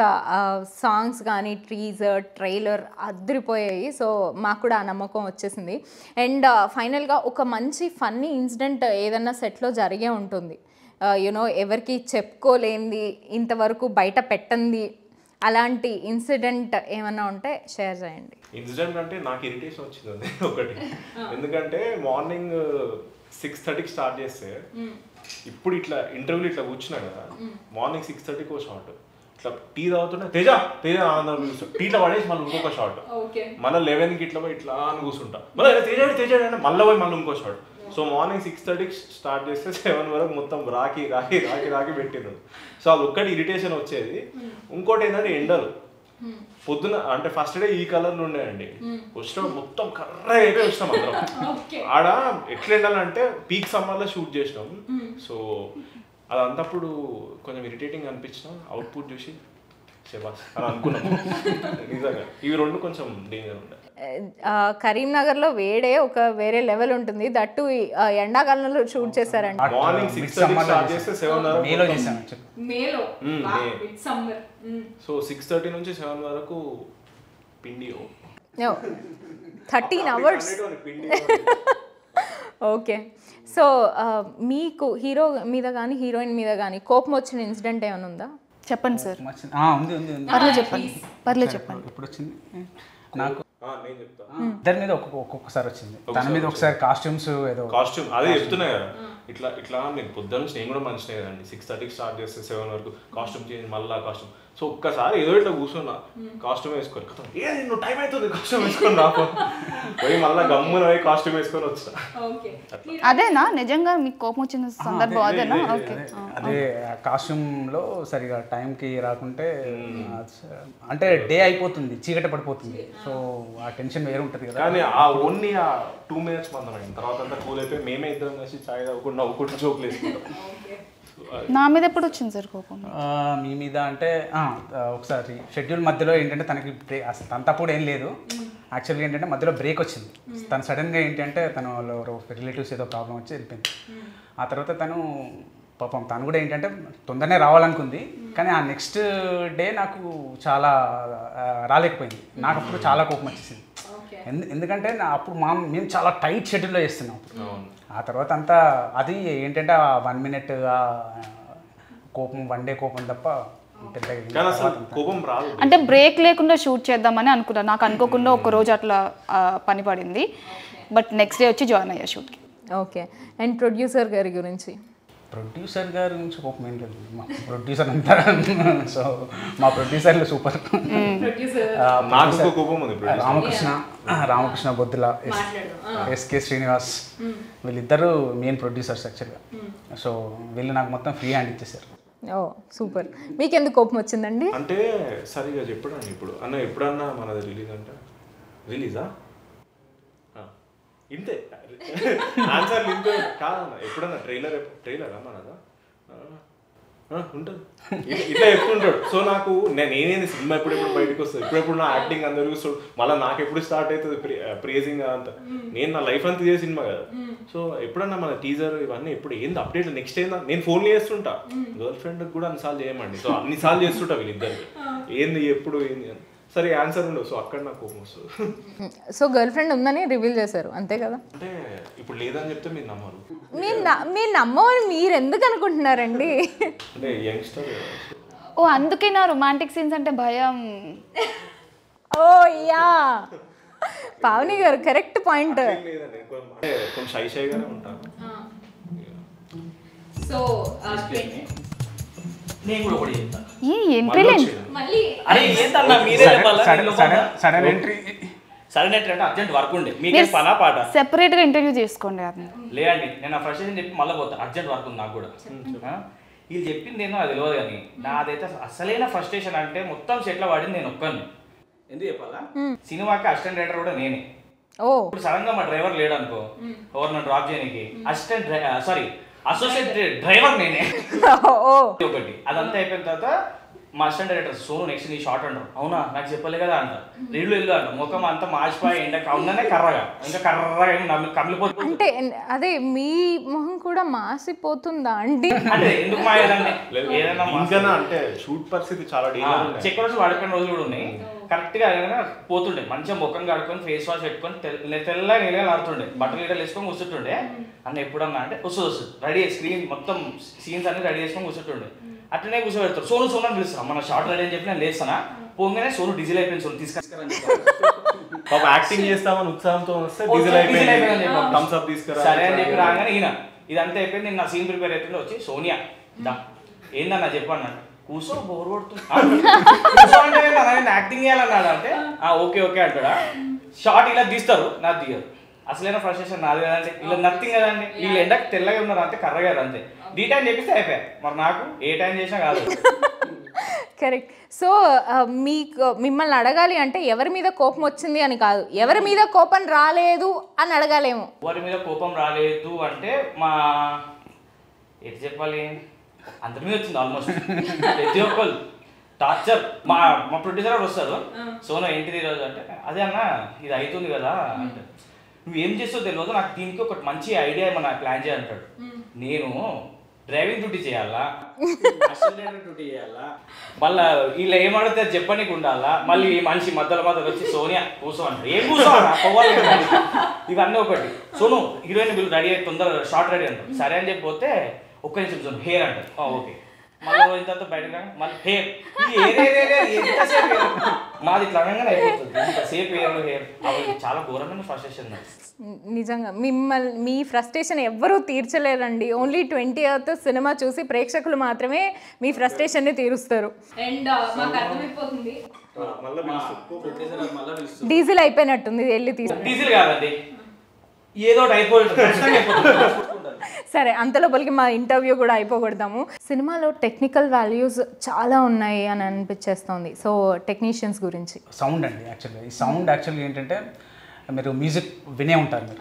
సాంగ్స్ కానీ టీజర్ ట్రైలర్ అదిరిపోయాయి. సో మాకు కూడా ఆ నమ్మకం వచ్చేసింది. అండ్ ఫైనల్గా ఒక మంచి ఫన్నీ ఇన్సిడెంట్ ఏదన్నా సెట్లో జరిగే ఉంటుంది, యూనో ఎవరికి చెప్పుకోలేంది, ఇంతవరకు బయట పెట్టంది అలాంటి ఇన్సిడెంట్ ఏమన్నా ఉంటే షేర్ చేయండి. ఇన్సిడెంట్ అంటే నాకు ఇరిటేషన్ వచ్చింది అది ఒకటి. ఎందుకంటే మార్నింగ్ 6:30కి స్టార్ట్ చేస్తే ఇప్పుడు ఇట్లా ఇంటర్వ్యూలు ఇట్లా కూర్చున్నా కదా, మార్నింగ్ 6:30కి ఒక షార్ట్, ఇట్లా టీ తాగుతుంటే తేజ తేజ ఆనందం కూర్చుంటా, టీలో పడేసి మళ్ళీ ఇంకొక షార్ట్, మళ్ళీ 11కి ఇట్లా పోయి ఇట్లా అని కూర్చుంటా, మళ్ళీ తేజ తేజ అంటే మళ్ళీ పోయి మళ్ళీ ఇంకో షార్ట్. సో మార్నింగ్ 6:30కి స్టార్ట్ చేస్తే 7 వరకు మొత్తం రాకి రాకి రాకి రాకి పెట్టినాడు. సో అది ఒక్కటి ఇరిటేషన్ వచ్చేది. ఇంకోటి ఏంటంటే ఎండలు పొద్దున అంటే ఫస్ట్ డే ఈ కలర్లు ఉండేయండి, వచ్చిన మొత్తం కర్ర అయిపోయి వచ్చినాం అందరం. ఆడ ఎట్లా ఎండాలంటే పీక్ సమ్మర్లో షూట్ చేసినాం. సో అదంతప్పుడు కొంచెం ఇరిటేటింగ్ అనిపించిన, అవుట్పుట్ చూసి శబాస్ అని అనుకున్నాం. నిజంగా ఇవి రెండు కొంచెం డేంజర్ ఉండే. కరీంనగర్లో వేడే ఒక వేరే లెవెల్ ఉంటుంది, దట్టు ఎండాకాలంలో షూట్ చేశారండి. మార్నింగ్ 6:30 స్టార్ట్ చేస్తే 7 వరకు మేలో చేశాను. సో 6:30 నుంచి 7 వరకు పిండి 13 hours. ఓకే. సో మీకు హీరో మీద కానీ హీరోయిన్ మీద కానీ కోపం వచ్చిన ఇన్సిడెంట్ ఏమైనా ఉందా? చెప్పండి సార్. ఉంది ఉంది ఉంది. పర్లేదు చెప్పండి. ఇప్పుడు వచ్చింది నాకు నేను చెప్తా. ఇద్దరి మీద ఒక్కొక్కసారి వచ్చింది. తన మీద ఒకసారి కాస్ట్యూమ్స్ ఏదో కాస్ట్యూమ్ అదే చెప్తున్నా కదా, ఇట్లా ఇట్లా నేను పొద్దున్న నుంచి నేను కూడా మంచిగా కదండి, 6:30కి స్టార్ట్ చేస్తే 7 వరకు కాస్ట్యూమ్ చేంజ్, మళ్ళీ కాస్ట్యూమ్. సో ఒక్కసారి ఏదో ఇట్లా కూర్చున్నా, కాస్ట్యూమ్ వేసుకోరు, ఏ నువ్వు టైం అవుతుంది కాస్ట్యూమ్ వేసుకొని రాకు పోయి మళ్ళీ గమ్మున పోయి కాస్ట్యూమ్ వేసుకొని వచ్చా. అదేనా నిజంగా మీకు కోపం వచ్చిన సందర్భం? అదేనా? ఓకే. అదే కాస్ట్యూమ్లో సరిగా టైంకి రాకుంటే అంటే డే అయిపోతుంది, చీకటి పడిపోతుంది. సో ఆ టెన్షన్ వేరే ఉంటుంది కదా. కానీ ఆ ఓన్లీ ఆ 2 minutes మందం అయిన తర్వాత అంతా కూల్ అయిపోయి మేమే ఇద్దరం కలిసి చాయ్ తాగుకుంటూ నవ్వుకుంటూ జోకులు వేసుకుంటాం. నా మీద ఎప్పుడు వచ్చింది సార్ కోపం? మీ మీద అంటే ఒకసారి షెడ్యూల్ మధ్యలో ఏంటంటే తనకి అసలు తనతప్పుడు ఏం లేదు, యాక్చువల్గా ఏంటంటే మధ్యలో బ్రేక్ వచ్చింది. తను సడన్గా ఏంటంటే తను వాళ్ళు రిలేటివ్స్ ఏదో ప్రాబ్లం వచ్చి వెళ్ళిపోయింది. ఆ తర్వాత తను పాపం తను కూడా ఏంటంటే తొందరనే రావాలనుకుంది, కానీ ఆ నెక్స్ట్ డే నాకు చాలా రాలేకపోయింది. నాకు అప్పుడు చాలా కోపం వచ్చేసింది. ఎందుకంటే అప్పుడు మేము చాలా టైట్ షెడ్యూల్లో చేస్తున్నాం. ఆ తర్వాత అంతా అది ఏంటంటే 1 minute కోపం, 1 day కోపం తప్ప కోపం రాదు. అంటే బ్రేక్ లేకుండా షూట్ చేద్దామని అనుకున్నాను. నాకు అనుకోకుండా ఒక రోజు అట్లా పని పడింది, బట్ నెక్స్ట్ డే వచ్చి జాయిన్ అయ్యా షూట్కి. ఓకే. అండ్ ప్రొడ్యూసర్ గారి గురించి? ప్రొడ్యూసర్ గారి నుంచి కోపం ఏం లేదు, మా ప్రొడ్యూసర్ అంతా. సో మా ప్రొడ్యూసర్లు సూపర్. రామకృష్ణ బొద్దుల, ఎస్కే శ్రీనివాస్, వీళ్ళిద్దరు మెయిన్ ప్రొడ్యూసర్స్ యాక్చువల్గా. సో వీళ్ళు నాకు మొత్తం ఫ్రీ హ్యాండ్ ఇచ్చేసారు. ఓ సూపర్. మీకు ఎందుకు కోపం వచ్చిందండి? అంటే సరిగా చెప్పడండి, ఇప్పుడు అన్న ఎప్పుడన్నా మనది రిలీజ్ అంటే రిలీజా ఇంతే ఆన్సర్ ఇంతే కాదన్న. ఎప్పుడన్నా ట్రైలరా మనదా ఉంటుంది ఇట్లా చెప్తుంటాడు. సో నాకు నేనేది సినిమా ఎప్పుడెప్పుడు బయటకు వస్తుంది, ఇప్పుడెప్పుడు నా యాక్టింగ్ అందరు చూస్తాడు, మళ్ళీ నాకు ఎప్పుడు స్టార్ట్ అవుతుంది ప్రేజింగ్ అంతా. నేను నా లైఫ్ అంతా ఇదే సినిమా కదా. సో ఎప్పుడన్నా మన టీజర్ ఇవన్నీ ఎప్పుడు ఏంది అప్డేట్ నెక్స్ట్ ఏందా నేను ఫోన్లో చేస్తుంటా, గర్ల్ ఫ్రెండ్ కూడా అన్నిసార్లు చేయమండి. సో అన్నిసార్లు చేస్తుంటా వీళ్ళిద్దరికి, ఏంది ఎప్పుడు ఏంది అని. సరే ఆన్సర్ ఉండవు. సో అక్కడ నాకు కోపం వస్తుంది. సో గర్ల్ ఫ్రెండ్ ఉందని రివీల్ చేశారు అంతే కదా? అంటే ఇప్పుడు లేదని చెప్తే మీరు నమ్మరు. మీరు నమ్మని మీరు ఎందుకు అనుకుంటున్నారండి? అంటే యంగ్స్టర్. ఓ అందుకే నా రొమాంటిక్ సీన్స్ అంటే భయం. ఓ యా పావని గారు కరెక్ట్ పాయింట్. కొంచెం షైగానే ఉంటాను. సో నేను కూడా ఒకటి చెప్తాను. సడన్ ఎంట్రీ సడన్ ఎంట్రీ అంటే అర్జెంట్ వర్క్ ఉండే, మీకేం పనా పాట సెపరేట్ గా ఇంటర్వ్యూ చేసుకోండి. లేదండి నేను ఆ ఫ్రస్ట్రేషన్ చెప్పి మళ్ళీ పోతాను, అర్జెంట్ వర్క్ ఉంది నాకు కూడా. వీళ్ళు చెప్పింది ఏందో అది తెలియదు, కానీ నాదైతే అసలైన ఫ్రస్ట్రేషన్ అంటే మొత్తం సెట్లో పడింది నేను ఒక్కరిని. ఎందుకు చెప్పాలా, సినిమాకి అసిస్టెంట్ డైరెక్టర్ కూడా నేనే. ఇప్పుడు సడన్ గా మా డ్రైవర్ లేడు అనుకో, ఎవరు నన్ను డ్రాప్ చేయడానికి అసోసియేట్ డ్రైవర్ నేనే ఒకటి. అదంతా అయిపోయిన తర్వాత మా అసిస్టెంట్ డైరెక్టర్ సోను నెక్స్ట్ నీ షార్ట్ అంటారు. అవునా నాకు చెప్పలే కదా అంట, రీళ్ళు వెళ్ళు అంట, ముఖం అంతా మాసిపోయి ఎండక అవుననే కర్రగా ఇంకా కర్రగా కమిలిపోతుంది. అంటే అదే మీ మొహం కూడా మాసిపోతుందా అండి? అంటే ఎందుకు మాయదండి, ఏదైనా అంటే షూట్ పరిస్థితి చాలా చెక్క రోజు వాడుకునే రోజులు కూడా ఉన్నాయి. కరెక్ట్ గా పోతుండే మంచిగా ముఖం కడుక్కొని ఫేస్ వాష్ పెట్టుకొని తెల్లగా నీళ్ళగా ఆడుతుండే, బట్టలు లీటర్లు వేసుకొని కూర్చుంటుండే. అన్న ఎప్పుడన్నా అంటే వస్తుంది రెడీ స్క్రీన్ మొత్తం సీన్స్ అన్ని రెడీ చేసుకొని కూర్చుంటుండే. అట్లనే కూర్చోబెడతారు. సోను సోను అని పిలుస్తాను. మన షార్ట్ రెడీ అని చెప్పి నేను లేస్తానా, పోగానే సోను డీజిల్ అయిపోయింది, సోను తీసుకొస్తారని పాప యాక్టింగ్ చేస్తామని ఉత్సాహంతో వస్తే డీజిల్ అయిపోయింది, థమ్స్ అప్ తీసుకురా సరే అని చెప్పి రాగానే ఈయన ఇదంతా అయిపోయింది. నేను నా సీన్ ప్రిపేర్ అవుతుండే వచ్చి సోనియా దా ఏందన్నా చెప్పాను అన్న, కూర్చో బోర్ కొడుతుంది, కూర్చో అంటే నేను యాక్టింగ్ చేయాలన్నాడు అంటే ఓకే ఓకే అంటాడా. షార్ట్ ఇలా తీస్తారు, నాకు తీయదు. అసలైన ఫ్రస్ట్రేషన్ నాది కదండి, ఇలా నథింగ్ కదండి, వీళ్ళు ఎండకు తెల్లగా ఉన్నారు అంతే, కర్రగారు అంతే. డీ టైం చెప్పిస్తే అయిపోయాయి, మరి నాకు ఏ టైం చేసినా కాదు. కరెక్ట్. సో మీకు మిమ్మల్ని అడగాలి అంటే ఎవరి మీద కోపం వచ్చింది అని కాదు, ఎవరి మీద కోపం రాలేదు అని అడగాలేమో. ఎవరి మీద కోపం రాలేదు అంటే మా ఎటు చెప్పాలి, అందరి మీద వచ్చింది ఆల్మోస్ట్. ప్రతి ఒక్కరు టార్చర్. మా ప్రొడ్యూసర్ గారు వస్తారు, సోను ఏంటిది ఈరోజు అంటే, అదే అన్న ఇది అవుతుంది కదా అంటే, నువ్వేం చేస్తావు తెలియదు, నాకు దీనికి ఒక మంచి ఐడియా ఏమన్నా ప్లాన్ చేయాలంటాడు. నేను డ్రైవింగ్ డ్యూటీ చేయాలా, అసిస్టెంట్ డ్యూటీ చేయాలా, మళ్ళీ వీళ్ళు ఏమడితే చెప్పనీకి ఉండాలా, మళ్ళీ ఈ మనిషి మధ్యలో వచ్చి సోనియా కూర్చో అంటారు. ఏం కూర్చో ఇవన్నీ ఒకటి. సోను హీరోయిన్ వీళ్ళు రెడీ అయ్యి తొందరగా షార్ట్ రెడీ అంటారు. సరే అని చెప్పిపోతే ఒక్క నిమిషం సోను హెయిర్ అంటారు. ఓకే, మళ్ళీ పోయిన తర్వాత బయటకు మళ్ళీ హెయిర్, ఎంతసేపు మాది ఇట్లా అనగానే అయిపోతుంది, ఇంతసేపు హెయిర్. అవి చాలా ఘోరమైన ఫ్రస్ట్రేషన్. నిజంగా మీ ఫ్రస్ట్రేషన్ ఎవ్వరూ తీర్చలేరండి. ఓన్లీ 20th సినిమా చూసి ప్రేక్షకులు మాత్రమే మీ ఫ్రస్ట్రేషన్ని తీరుస్తారు. అండ్ మాకు అర్థమైపోతుంది డీజిల్ అయిపోయినట్టుంది, వెళ్ళి డీజిల్ కాదండి, ఏదో సరే అంతలోపలికి మా ఇంటర్వ్యూ కూడా అయిపోగొడదాము. సినిమాలో టెక్నికల్ వాల్యూస్ చాలా ఉన్నాయి అని అనిపించేస్తుంది. సో టెక్నీషియన్స్ గురించి సౌండ్ అండి. యాక్చువల్గా ఈ సౌండ్ యాక్చువల్గా ఏంటంటే మీరు మ్యూజిక్ వినే ఉంటారు మీరు,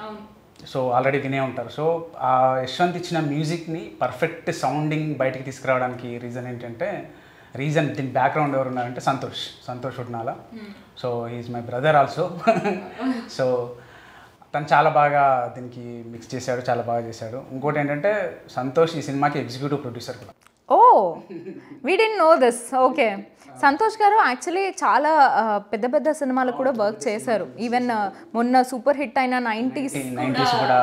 సో ఆల్రెడీ వినే ఉంటారు. సో ఆ యశ్వంత్ ఇచ్చిన మ్యూజిక్ని పర్ఫెక్ట్ సౌండింగ్ బయటికి తీసుకురావడానికి రీజన్ ఏంటంటే, దీని బ్యాక్గ్రౌండ్ ఎవరు ఉన్నారంటే Santosh Udnala. So he is my brother also. So తను చాలా బాగా దీనికి మిక్స్ చేశాడు, చాలా బాగా చేశాడు. ఇంకోటి ఏంటంటే సంతోష్ ఈ సినిమాకి ఎగ్జిక్యూటివ్ ప్రొడ్యూసర్ కూడా. Oh we didn't know this. Okay, Santosh గారు యాక్చువల్లీ చాలా పెద్ద పెద్ద సినిమాలు కూడా వర్క్ చేశారు. ఈవెన్ మొన్న సూపర్ హిట్ అయిన 90s కూడా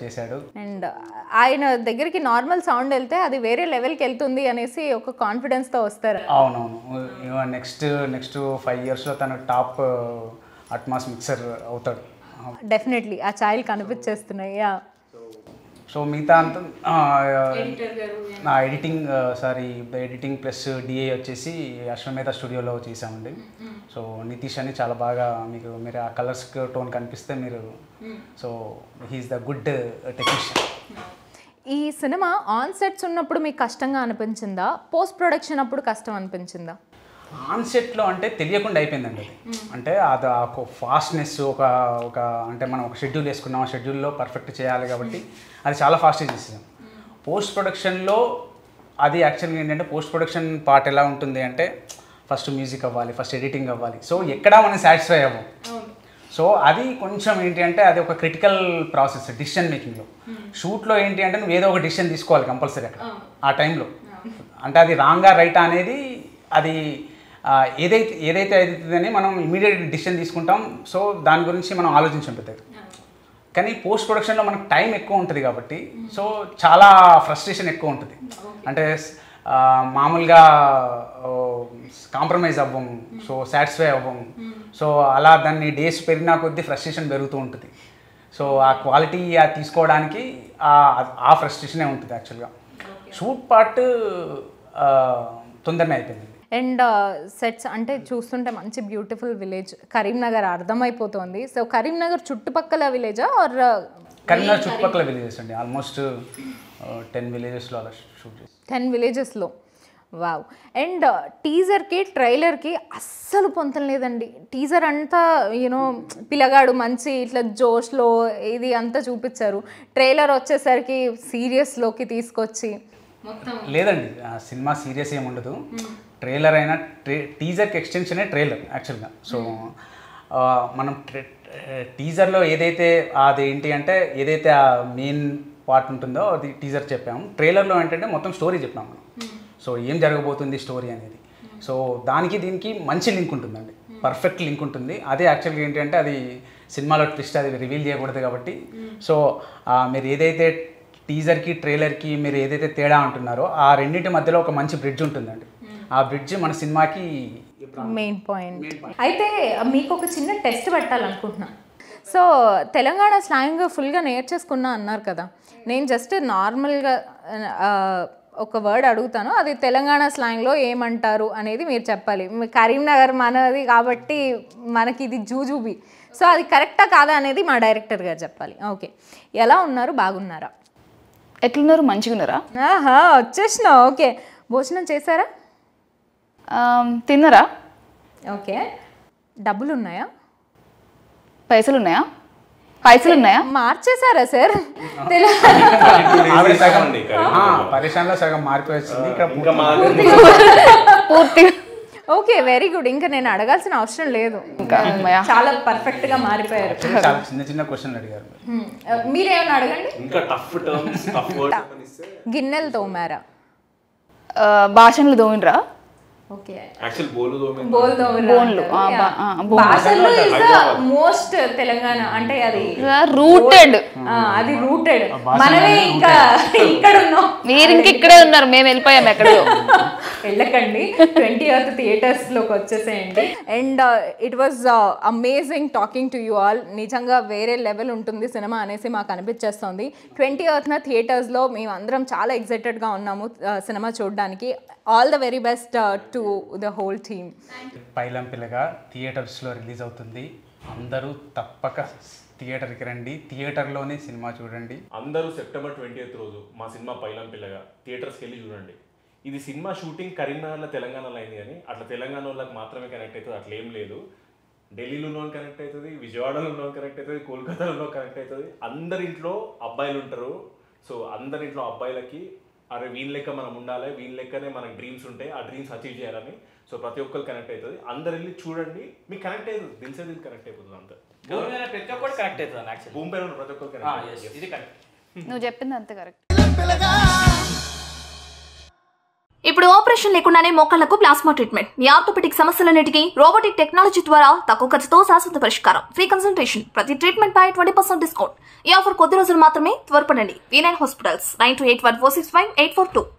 చేశాడు. అండ్ ఆయన దగ్గరికి నార్మల్ సౌండ్ వెళ్తే అది వేరే లెవెల్కి వెళ్తుంది అనేసి ఒక కాన్ఫిడెన్స్తో వస్తారు. అవునవును, నెక్స్ట్ 5 yearsలో తను టాప్ అట్మాస్ మిక్సర్ అవుతాడు డెఫినెట్లీ. ఆ ఛాయలు కనిపించేస్తున్నాయి. సో మిగతా అంతా నా ఎడిటింగ్ ప్లస్ డిఏ వచ్చేసి అశ్వమేధ స్టూడియోలో చేసామండి. సో నితీష్ అని చాలా బాగా మీరు ఆ కలర్స్ టోన్ కనిపిస్తే మీరు, so he is the good technician. ఈ సినిమా ఆన్ సెట్స్ ఉన్నప్పుడు మీకు కష్టంగా అనిపించిందా, పోస్ట్ ప్రొడక్షన్ అప్పుడు కష్టం అనిపించిందా? ఆన్సెట్లో అంటే తెలియకుండా అయిపోయిందండి అది. అంటే అది ఒక ఫాస్ట్నెస్, ఒక అంటే మనం ఒక షెడ్యూల్ వేసుకున్నాం, ఆ షెడ్యూల్లో పర్ఫెక్ట్ చేయాలి కాబట్టి అది చాలా ఫాస్ట్గా చేసేసాం. పోస్ట్ ప్రొడక్షన్లో అది యాక్చువల్గా ఏంటంటే, పోస్ట్ ప్రొడక్షన్ పార్ట్ ఎలా ఉంటుంది అంటే, ఫస్ట్ మ్యూజిక్ అవ్వాలి, ఫస్ట్ ఎడిటింగ్ అవ్వాలి. సో ఎక్కడా మనం సాటిస్ఫై అవ్వం. సో అది కొంచెం ఏంటి అంటే, అది ఒక క్రిటికల్ ప్రాసెస్ డిసిషన్ మేకింగ్లో. షూట్లో ఏంటి అంటే నువ్వు ఏదో ఒక డిసిషన్ తీసుకోవాలి కంపల్సరీ అక్కడ ఆ టైంలో. అంటే అది రాంగా రైటా అనేది, అది ఏదైతే అవుతుందని మనం ఇమీడియట్ డిసిషన్ తీసుకుంటాం. సో దాని గురించి మనం ఆలోచించుంటుంది. కానీ పోస్ట్ ప్రొడక్షన్లో మనకు టైం ఎక్కువ ఉంటుంది కాబట్టి సో చాలా ఫ్రస్ట్రేషన్ ఎక్కువ ఉంటుంది. అంటే మామూలుగా కాంప్రమైజ్ అవ్వము, సో సాటిస్ఫై అవ్వము. సో అలా దాన్ని డేస్ పెరిగినా కొద్దీ ఫ్రస్ట్రేషన్ పెరుగుతూ ఉంటుంది. సో ఆ క్వాలిటీ తీసుకోవడానికి ఆ ఫ్రస్ట్రేషనే ఉంటుంది యాక్చువల్గా. షూట్ పార్ట్ తొందరనే అయిపోయింది. అండ్ సెట్స్ అంటే చూస్తుంటే మంచి బ్యూటిఫుల్ విలేజ్ కరీంనగర్ అర్థమైపోతుంది. సో కరీంనగర్ చుట్టుపక్కల విలేజా ఆర్? కరీంనగర్ చుట్టుపక్కల విలేజెస్ అండి. ఆల్మోస్ట్ 10 విలేజెస్లో అలా షూట్ చేసి 10 విలేజెస్లో. వావ్. అండ్ టీజర్కి ట్రైలర్కి అస్సలు పొంతం లేదండి. టీజర్ అంతా యూనో పిల్లగాడు మంచి ఇట్లా జోష్లో ఇది అంతా చూపించారు. ట్రైలర్ వచ్చేసరికి సీరియస్లోకి తీసుకొచ్చి లేదండి, సినిమా సీరియస్ ఏమి ఉండదు. ట్రైలర్ అయినా టీజర్కి ఎక్స్టెన్షనే ట్రైలర్ యాక్చువల్గా. సో మనం టీజర్లో ఏదైతే అదేంటి అంటే ఏదైతే ఆ మెయిన్ పార్ట్ ఉంటుందో అది టీజర్ చెప్పాము. ట్రైలర్లో ఏంటంటే మొత్తం స్టోరీ చెప్పాము మనం. సో ఏం జరగబోతుంది స్టోరీ అనేది. సో దానికి దీనికి మంచి లింక్ ఉంటుందండి, పర్ఫెక్ట్ లింక్ ఉంటుంది. అదే యాక్చువల్గా ఏంటి అంటే అది సినిమాలో ట్విస్ట్, అది రివీల్ చేయకూడదు కాబట్టి. సో మీరు ఏదైతే టీజర్కి ట్రైలర్కి మీరు ఏదైతే తేడా అంటున్నారో ఆ రెండింటి మధ్యలో ఒక మంచి బ్రిడ్జ్ ఉంటుందండి. ఆ బ్రిడ్జ్ మన సినిమాకి మెయిన్ పాయింట్. అయితే మీకు ఒక చిన్న టెస్ట్ పెట్టాలనుకుంటున్నా. సో తెలంగాణ స్లాంగ్ ఫుల్గా నేర్చేసుకున్నా అన్నారు కదా, నేను జస్ట్ నార్మల్గా ఒక వర్డ్ అడుగుతాను, అది తెలంగాణ స్లాంగ్లో ఏమంటారు అనేది మీరు చెప్పాలి. కరీంనగర్ మనది కాబట్టి మనకి ఇది జూజూబీ, సో అది కరెక్టా కాదా అనేది మా డైరెక్టర్ గారు చెప్పాలి. ఓకే, ఎలా ఉన్నారు, బాగున్నారా? ఎట్లున్నారు, మంచిగా ఉన్నారా? ఆహా, వచ్చేసిన. ఓకే, భోజనం చేశారా? తిన్నారా? ఓకే, డబ్బులు ఉన్నాయా? పైసలు ఉన్నాయా? మార్చేశారా సార్? పరేషాన్లో సగం మారిపోయి వచ్చింది ఇక్కడ పూర్తిగా. Okay, very good. ఇంకా నేను అడగాల్సిన అవసరం లేదు, చాలా పర్ఫెక్ట్ గా మారిపోయారు. చాలా చిన్న చిన్న క్వశ్చన్లు అడిగారు. మీరేమైనా అడగండి. ఇంకా టఫ్ టర్మ్స్, టఫ్ వర్డ్స్. గిన్నెలు తోమారా? భాషలు దోమినరా? ఓకే, యాక్చువల్ బోలు భాషల్లో ఇస్ ద మోస్ట్ తెలంగాణ అంటే అది రూటెడ్. అది రూటెడ్. మనమే ఇంకా ఇక్కడ ఉన్నాం, మీరు ఇంక ఇక్కడే ఉన్నారు, మేము వెళ్ళిపోయాం ఎక్కడో. వెళ్ళకండి, 20th థియేటర్స్ లోకి వచ్చేసేయండి. And it was amazing talking to you all. నిజంగా వేరే లెవెల్ ఉంటుంది సినిమా అనేసి మాకు అనిపించేస్తుంది. 20th థియేటర్స్లో మేము అందరం చాలా ఎక్సైటెడ్గా ఉన్నాము సినిమా చూడడానికి. All the very best to the whole team. Pailam Pilaga థియేటర్స్లో రిలీజ్ అవుతుంది. అందరూ తప్పక థియేటర్కి రండి, థియేటర్లోనే సినిమా చూడండి. అందరూ September 20th రోజు మా సినిమా పైలం పిల్లగా థియేటర్స్కి వెళ్ళి చూడండి. ఇది సినిమా షూటింగ్ కరీంనగర్లో తెలంగాణలో అయింది, కానీ అట్లా తెలంగాణ వాళ్ళకి మాత్రమే కనెక్ట్ అవుతుంది అట్లా ఏం లేదు. ఢిల్లీలో ఉన్న కనెక్ట్ అవుతుంది, విజయవాడలో ఉన్న కనెక్ట్ అవుతుంది, కోల్కతాలో కనెక్ట్ అవుతుంది. అందరింట్లో అబ్బాయిలు ఉంటారు. సో అందరింట్లో అబ్బాయిలకి అరే వీళ్ళ లెక్క మనం ఉండాలి, వీళ్ళ లెక్కనే మనకు డ్రీమ్స్ ఉంటాయి, ఆ డ్రీమ్స్ అచీవ్ చేయాలని. సో ప్రతి ఒక్కరు కనెక్ట్ అవుతుంది. అందరు వెళ్ళి చూడండి, మీకు కనెక్ట్ అవుతుంది, దిల్ కనెక్ట్ అయిపోతుంది. అంతే ప్రతి ఒక్కరు కనెక్ట్ అవుతుంది. యాక్చువల్ భూమి పైన ప్రతి ఒక్కరు కనెక్ట్. ఇది కరెక్ట్, నువ్వు చెప్పింది అంతే కరెక్ట్. ఇప్పుడు ఆపరేషన్ లేకుండానే మోకాళ్లకు ప్లాస్మా ట్రీట్మెంట్. మీ ఆర్థోపెటిక్ సమస్యలన్నిటికీ రోబోటిక్ టెక్నాలజీ ద్వారా తక్కువ ఖర్చుతో శాశ్వత పరిష్కారం. ఫ్రీ కన్సల్టేషన్, ప్రతి ట్రీట్మెంట్ పై 20% డిస్కౌంట్. ఈ ఆఫర్ కొద్ది రోజులు మాత్రమే, త్వరపడండి. V9 hospitals 9281465842.